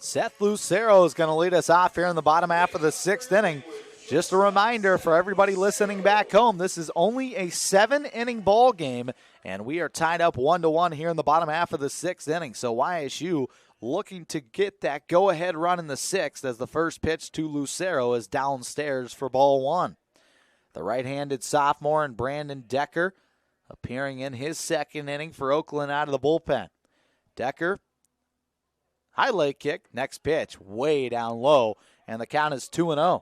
Seth Lucero is going to lead us off here in the bottom half of the 6th inning. Just a reminder for everybody listening back home, this is only a 7-inning ball game, and we are tied up 1-1 here in the bottom half of the 6th inning. So YSU looking to get that go-ahead run in the 6th as the first pitch to Lucero is downstairs for ball 1. The right-handed sophomore and Brandon Decker appearing in his 2nd inning for Oakland out of the bullpen. Decker, high leg kick, next pitch, way down low, and the count is 2-0.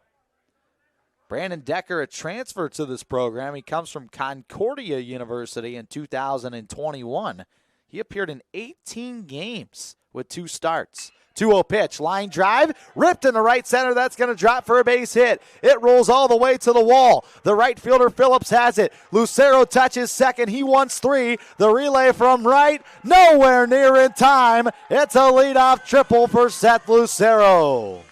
Brandon Decker, a transfer to this program. He comes from Concordia University in 2021. He appeared in 18 games with 2 starts. 2-0 pitch, line drive, ripped in the right center. That's going to drop for a base hit. It rolls all the way to the wall. The right fielder, Phillips, has it. Lucero touches second. He wants 3. The relay from right, nowhere near in time. It's a leadoff triple for Seth Lucero.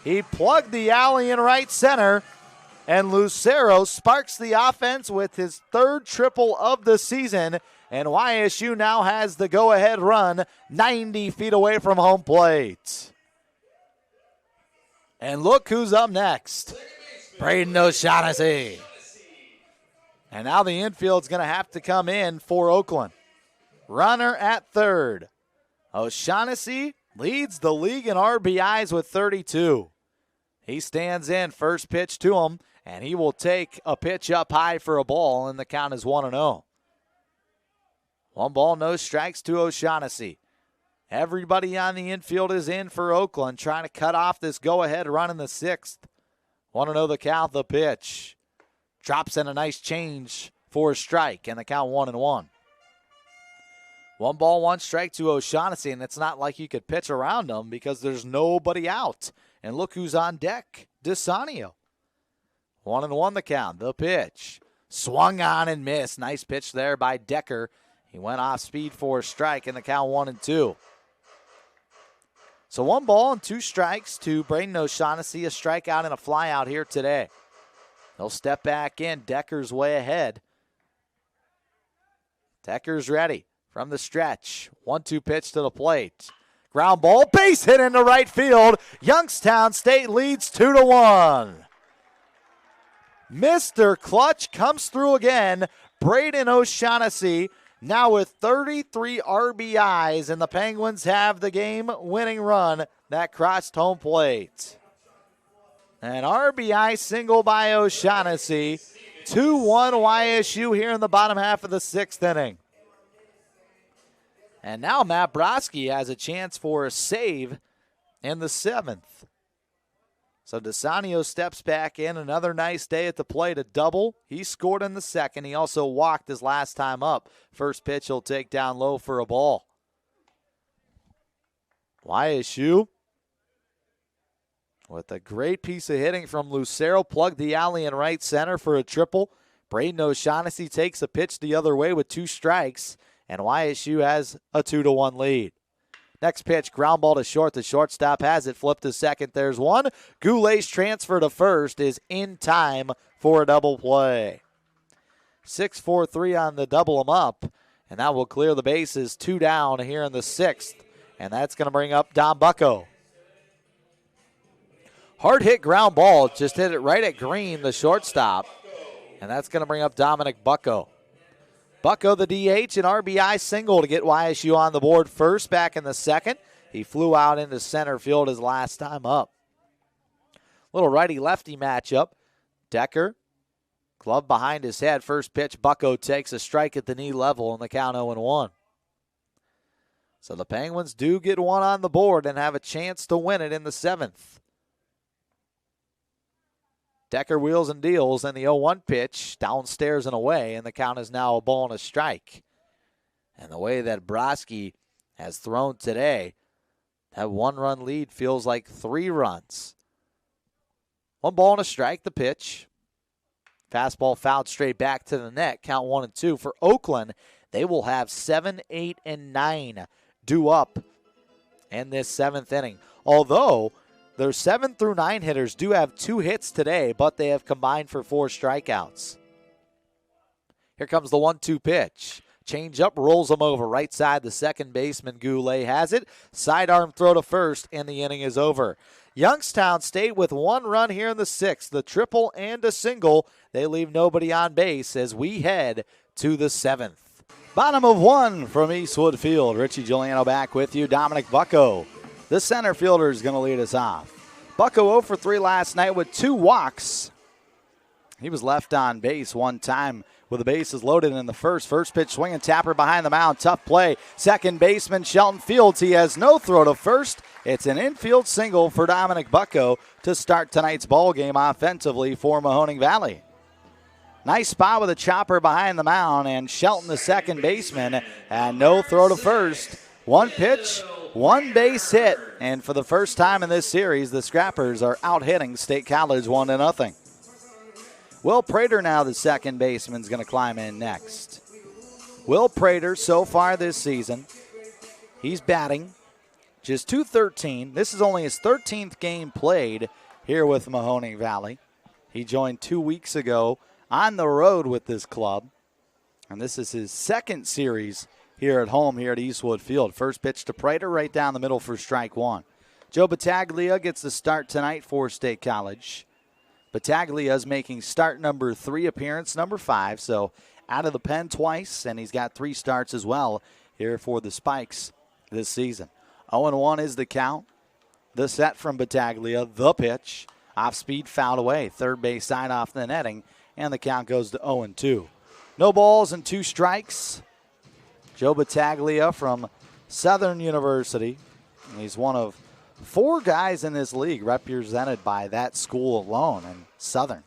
He plugged the alley in right center, and Lucero sparks the offense with his 3rd triple of the season, and YSU now has the go-ahead run 90 feet away from home plate. And look who's up next, Braden O'Shaughnessy. And now the infield's going to have to come in for Oakland. Runner at 3rd. O'Shaughnessy leads the league in RBIs with 32. He stands in, first pitch to him, and he will take a pitch up high for a ball, and the count is 1-0. 1 ball, no strikes to O'Shaughnessy. Everybody on the infield is in for Oakland, trying to cut off this go-ahead run in the 6th. 1-0 the count, the pitch. Drops in a nice change for a strike, and the count 1-1. 1 ball, 1 strike to O'Shaughnessy, and it's not like you could pitch around him because there's nobody out. And look who's on deck, DeSanio. 1-1 the count, the pitch. Swung on and missed. Nice pitch there by Decker. He went off speed for a strike, and the count 1-2. So 1 ball and 2 strikes to Braden O'Shaughnessy, a strikeout and a flyout here today. They'll step back in. Decker's way ahead. Decker's ready from the stretch. 1-2 pitch to the plate. Ground ball, base hit into right field. Youngstown State leads 2-1. Mr. Clutch comes through again. Braden O'Shaughnessy now with 33 RBIs, and the Penguins have the game-winning run that crossed home plate. An RBI single by O'Shaughnessy. 2-1 YSU here in the bottom half of the 6th inning. And now Matt Brodsky has a chance for a save in the 7th. So DeSanio steps back in. Another nice day at the plate, a double. He scored in the 2nd. He also walked his last time up. First pitch he'll take down low for a ball. YSU with a great piece of hitting from Lucero. Plugged the alley in right center for a triple. Braden O'Shaughnessy takes a pitch the other way with 2 strikes. And YSU has a 2-1 lead. Next pitch, ground ball to short. The shortstop has it. Flipped to second. There's 1. Goulet's transfer to first is in time for a double play. 6-4-3 on the double him up. And that will clear the bases. 2 down here in the 6th. And that's going to bring up Dom Bucko. Hard hit ground ball. Just hit it right at Green, the shortstop. And that's going to bring up Dominic Bucko. Bucko, the DH, an RBI single to get YSU on the board first back in the 2nd. He flew out into center field his last time up. Little righty-lefty matchup. Decker, glove behind his head. First pitch, Bucko takes a strike at the knee level, and the count 0-1. So the Penguins do get 1 on the board and have a chance to win it in the 7th. Decker wheels and deals, and the 0-1 pitch downstairs and away, and the count is now a ball and a strike. And the way that Brodsky has thrown today, that 1-run lead feels like 3 runs. 1 ball and a strike, the pitch. Fastball fouled straight back to the net, count 1-2. For Oakland, they will have 7, 8, and 9 due up in this 7th inning. Although their 7 through 9 hitters do have 2 hits today, but they have combined for 4 strikeouts. Here comes the 1-2 pitch. Change up, rolls him over. Right side, the second baseman, Goulet, has it. Sidearm throw to first, and the inning is over. Youngstown State with 1 run here in the 6th. The triple and a single. They leave nobody on base as we head to the 7th. Bottom of 1 from Eastwood Field. Richie Juliano back with you. Dominic Bucko, the center fielder, is going to lead us off. Bucko 0 for 3 last night with 2 walks. He was left on base one time with the bases loaded in the first. First pitch swinging, Tapper behind the mound. Tough play. Second baseman Shelton Fields. He has no throw to first. It's an infield single for Dominic Bucko to start tonight's ball game offensively for Mahoning Valley. Nice spot with a chopper behind the mound, and Shelton, the second baseman, and no throw to first. 1 pitch, 1 base hit, and for the first time in this series, the Scrappers are out-hitting State College 1-0. Will Prater now, the second baseman, is going to climb in next. Will Prater, so far this season, he's batting just .213. This is only his 13th game played here with Mahoning Valley. He joined 2 weeks ago on the road with this club, and this is his second series here at home here at Eastwood Field. First pitch to Prater, right down the middle for strike 1. Joe Battaglia gets the start tonight for State College. Battaglia is making start number 3, appearance number 5, so out of the pen twice, and he's got 3 starts as well here for the Spikes this season. 0-1 is the count. The set from Battaglia, the pitch. Off speed, fouled away. Third base side off the netting, and the count goes to 0-2. No balls and 2 strikes. Joe Battaglia from Southern University. He's one of 4 guys in this league represented by that school alone, and Southern.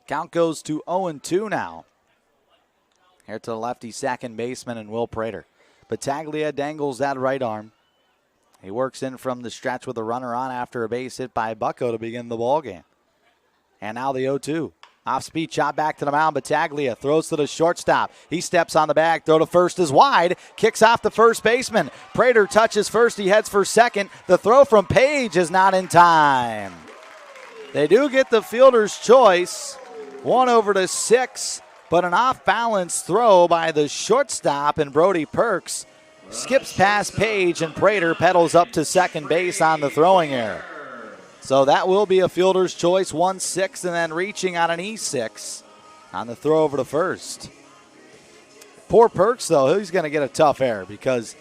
Count goes to 0-2 now. Here to the lefty second baseman and Will Prater. Battaglia dangles that right arm. He works in from the stretch with a runner on after a base hit by Bucko to begin the ball game. And now the 0-2. Off-speed shot back to the mound. Battaglia throws to the shortstop. He steps on the bag. Throw to first is wide. Kicks off the first baseman. Prater touches first. He heads for second. The throw from Page is not in time. They do get the fielder's choice. 1 over to 6, but an off-balance throw by the shortstop, and Brody Perks skips past Page, and Prater pedals up to second base on the throwing error. So that will be a fielder's choice, 1-6, and then reaching on an E6 on the throw over to first. Poor Perks, though, he's going to get a tough error because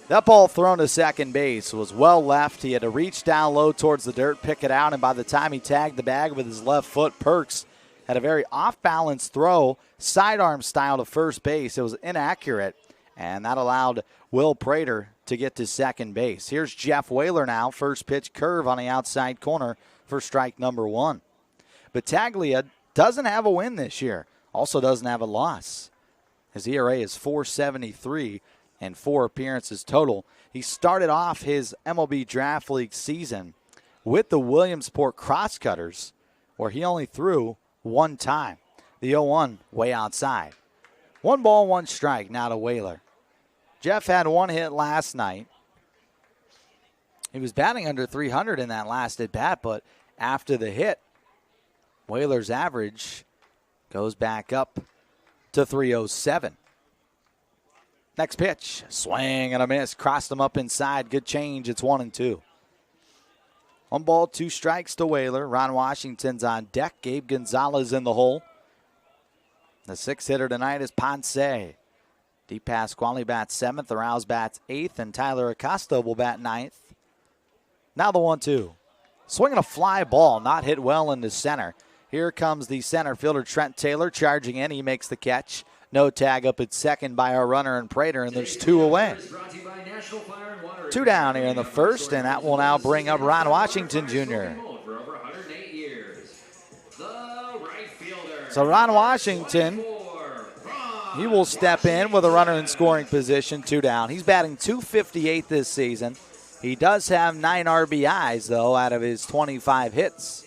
that ball thrown to second base was well left. He had to reach down low towards the dirt, pick it out, and by the time he tagged the bag with his left foot, Perks had a very off-balance throw, sidearm style to first base. It was inaccurate, and that allowed Will Prater to get to second base. Here's Jeff Whaler now. First pitch curve on the outside corner for strike number 1. Battaglia doesn't have a win this year. Also doesn't have a loss. His ERA is .473 and 4 appearances total. He started off his MLB Draft League season with the Williamsport Crosscutters, where he only threw 1 time. The 0-1 way outside. 1 ball, 1 strike now to Whaler. Jeff had 1 hit last night. He was batting under .300 in that last at bat, but after the hit, Whaler's average goes back up to .307. Next pitch, swing and a miss, crossed him up inside. Good change. It's 1-2. 1 ball, 2 strikes to Whaler. Ron Washington's on deck. Gabe Gonzalez in the hole. The 6th hitter tonight is Ponce. Deep Pasquale bats 7th. Arouse bats 8th. And Tyler Acosta will bat 9th. Now the 1-2. Swinging a fly ball, not hit well into center. Here comes the center fielder, Trent Taylor, charging in. He makes the catch. No tag up at second by our runner and Prater, and there's 2 away. 2 down here in the first, and that will now bring up Ron Washington Jr. So Ron Washington, he will step in with a runner in scoring position, 2 down. He's batting .258 this season. He does have 9 RBIs, though, out of his 25 hits.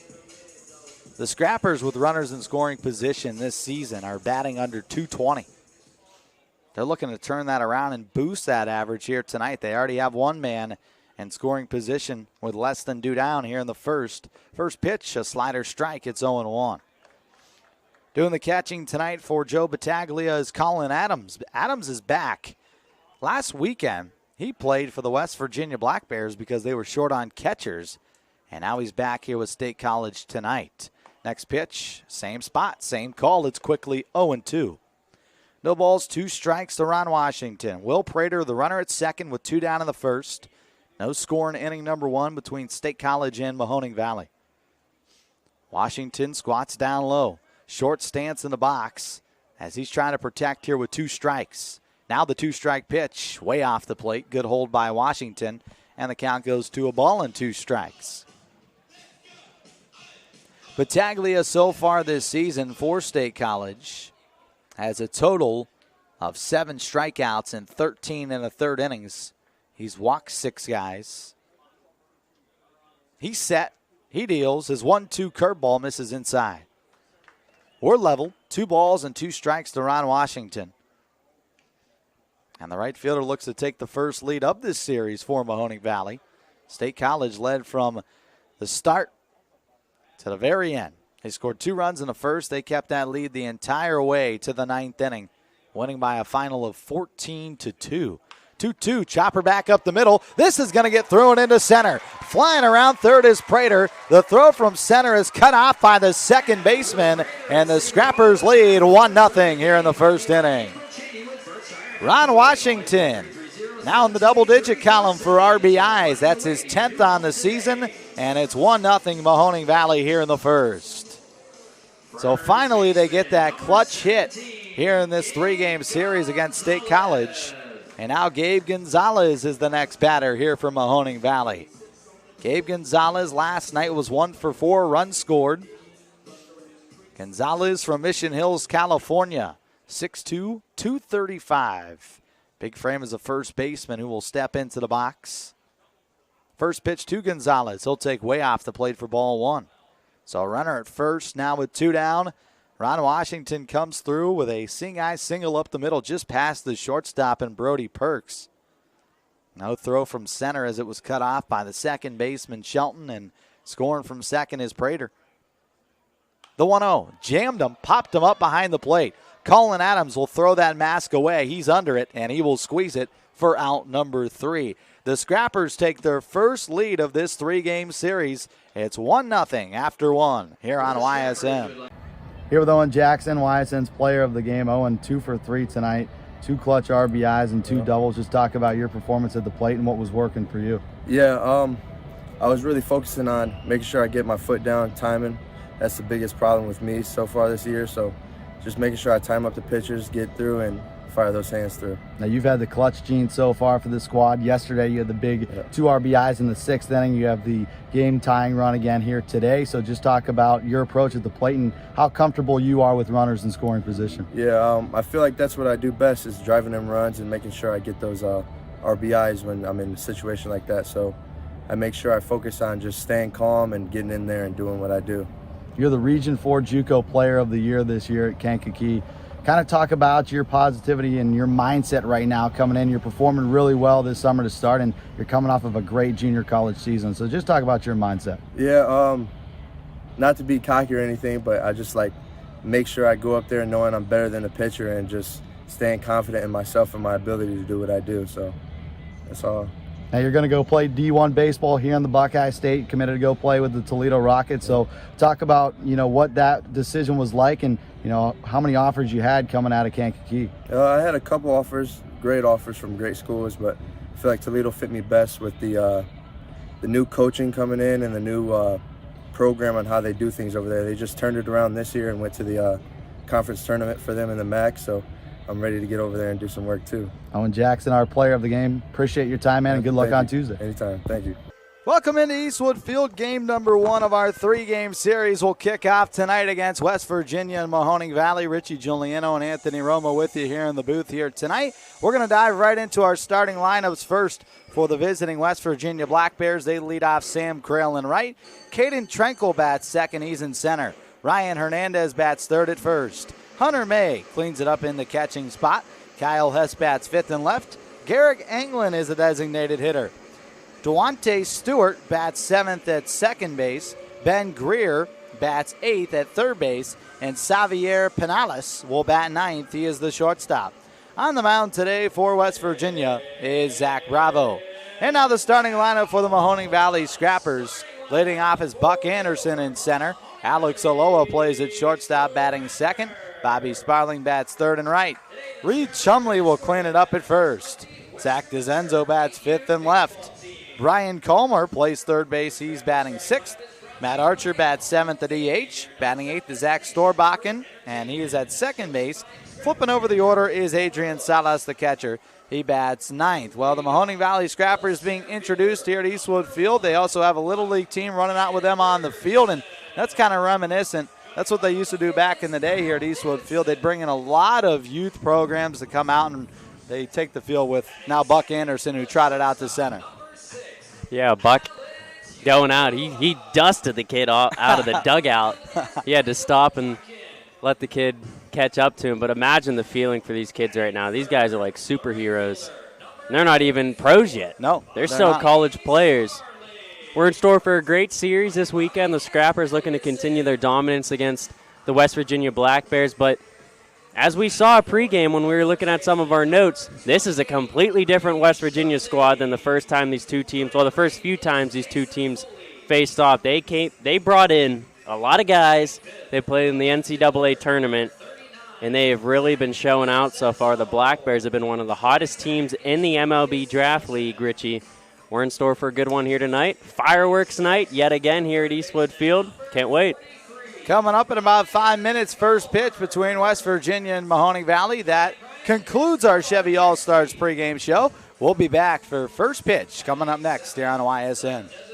The Scrappers with runners in scoring position this season are batting under .220. They're looking to turn that around and boost that average here tonight. They already have 1 man in scoring position with less than 2 down here in the first. First pitch, a slider strike. It's 0-1. Doing the catching tonight for Joe Battaglia is Colin Adams. Adams is back. Last weekend, he played for the West Virginia Black Bears because they were short on catchers, and now he's back here with State College tonight. Next pitch, same spot, same call. It's quickly 0-2. No balls, 2 strikes to Ron Washington. Will Prater, the runner at second with 2 down in the first. No score in inning number 1 between State College and Mahoning Valley. Washington squats down low. Short stance in the box as he's trying to protect here with 2 strikes. Now the 2-strike pitch, way off the plate. Good hold by Washington, and the count goes to a ball and 2 strikes. Battaglia so far this season for State College has a total of 7 strikeouts in 13 1/3 innings. He's walked 6 guys. He's set. He deals. His 1-2 curveball misses inside. We're level. 2 balls and 2 strikes to Ron Washington. And the right fielder looks to take the first lead of this series for Mahoning Valley. State College led from the start to the very end. They scored 2 runs in the first. They kept that lead the entire way to the 9th inning, winning by a final of 14-2. 2-2, chopper back up the middle. This is going to get thrown into center. Flying around third is Prater. The throw from center is cut off by the second baseman, and the Scrappers lead 1-0 here in the first inning. Ron Washington now in the double-digit column for RBIs. That's his 10th on the season, and it's 1-0 Mahoning Valley here in the first. So finally they get that clutch hit here in this 3-game series against State College. And now Gabe Gonzalez is the next batter here for Mahoning Valley. Gabe Gonzalez last night was 1 for 4 runs scored. Gonzalez from Mission Hills, California, 6'2", 235. Big frame is a first baseman who will step into the box. First pitch to Gonzalez. He'll take way off the plate for ball 1. So a runner at first now with 2 down. Ron Washington comes through with a seeing-eye single up the middle just past the shortstop and Brody Perks. No throw from center as it was cut off by the second baseman Shelton, and scoring from second is Prater. The 1-0, jammed him, popped him up behind the plate. Colin Adams will throw that mask away. He's under it, and he will squeeze it for out number 3. The Scrappers take their first lead of this 3-game series. It's 1-0 after 1 here on YSN. Here with Owen Jackson, YSN's player of the game. Owen, 2 for 3 tonight, 2 clutch RBIs and 2 doubles. Just talk about your performance at the plate and what was working for you. Yeah, I was really focusing on making sure I get my foot down, timing. That's the biggest problem with me so far this year. So just making sure I time up the pitches, get through, and fire those hands through. Now you've had the clutch gene so far for the squad. Yesterday you had the big 2 RBIs in the 6th inning. You have the game-tying run again here today. So just talk about your approach at the plate and how comfortable you are with runners in scoring position. Yeah, I feel like that's what I do best is driving them runs and making sure I get those RBIs when I'm in a situation like that. So I make sure I focus on just staying calm and getting in there and doing what I do. You're the Region 4 JUCO Player of the Year this year at Kankakee. Kind of talk about your positivity and your mindset right now coming in. You're performing really well this summer to start, and you're coming off of a great junior college season. So just talk about your mindset. Yeah, not to be cocky or anything, but I just make sure I go up there knowing I'm better than the pitcher and just staying confident in myself and my ability to do what I do. So that's all. Now you're going to go play D1 baseball here in the Buckeye State, committed to go play with the Toledo Rockets. So talk about, what that decision was like and, how many offers you had coming out of Kankakee. I had a couple offers, great offers from great schools, but I feel like Toledo fit me best with the new coaching coming in and the new program on how they do things over there. They just turned it around this year and went to the conference tournament for them in the MAC. So I'm ready to get over there and do some work too. Owen Jackson, our player of the game. Appreciate your time, man, and good luck on Tuesday. Anytime. Thank you. Welcome into Eastwood Field. Game number 1 of our 3-game series will kick off tonight against West Virginia and Mahoning Valley. Richie Juliano and Anthony Roma with you here in the booth here tonight. We're going to dive right into our starting lineups first for the visiting West Virginia Black Bears. They lead off Sam Krell in right. Caden Trenkel bats second. He's in center. Ryan Hernandez bats third at first. Hunter May cleans it up in the catching spot. Kyle Hess bats fifth and left. Garrick Anglin is a designated hitter. Duante Stewart bats seventh at second base. Ben Greer bats 8th at third base, and Xavier Penales will bat 9th. He is the shortstop. On the mound today for West Virginia is Zach Bravo. And now the starting lineup for the Mahoning Valley Scrappers. Leading off is Buck Anderson in center. Alex Oloa plays at shortstop, batting second. Bobby Sparling bats third and right. Reed Chumley will clean it up at first. Zach DeZenzo bats fifth and left. Brian Comer plays third base. He's batting sixth. Matt Archer bats seventh at DH. Batting eighth is Zach Storbakken, and he is at second base. Flipping over the order is Adrian Salas, the catcher. He bats ninth. Well, the Mahoning Valley Scrappers being introduced here at Eastwood Field. They also have a Little League team running out with them on the field, and that's kind of reminiscent. That's what they used to do back in the day here at Eastwood Field. They'd bring in a lot of youth programs to come out, and they take the field with now Buck Anderson, who trotted out to center. Yeah, Buck going out. He dusted the kid out of the dugout. He had to stop and let the kid catch up to him. But imagine the feeling for these kids right now. These guys are like superheroes. And they're not even pros yet. No, they're still not. College players. We're in store for a great series this weekend. The Scrappers looking to continue their dominance against the West Virginia Black Bears. But as we saw pregame when we were looking at some of our notes, this is a completely different West Virginia squad than the first time these two teams, well, the first few times these two teams faced off. They brought in a lot of guys. They played in the NCAA tournament, and they have really been showing out so far. The Black Bears have been one of the hottest teams in the MLB Draft League, Richie. We're in store for a good one here tonight. Fireworks night yet again here at Eastwood Field. Can't wait. Coming up in about 5 minutes, first pitch between West Virginia and Mahoning Valley. That concludes our Chevy All-Stars pregame show. We'll be back for first pitch coming up next here on YSN.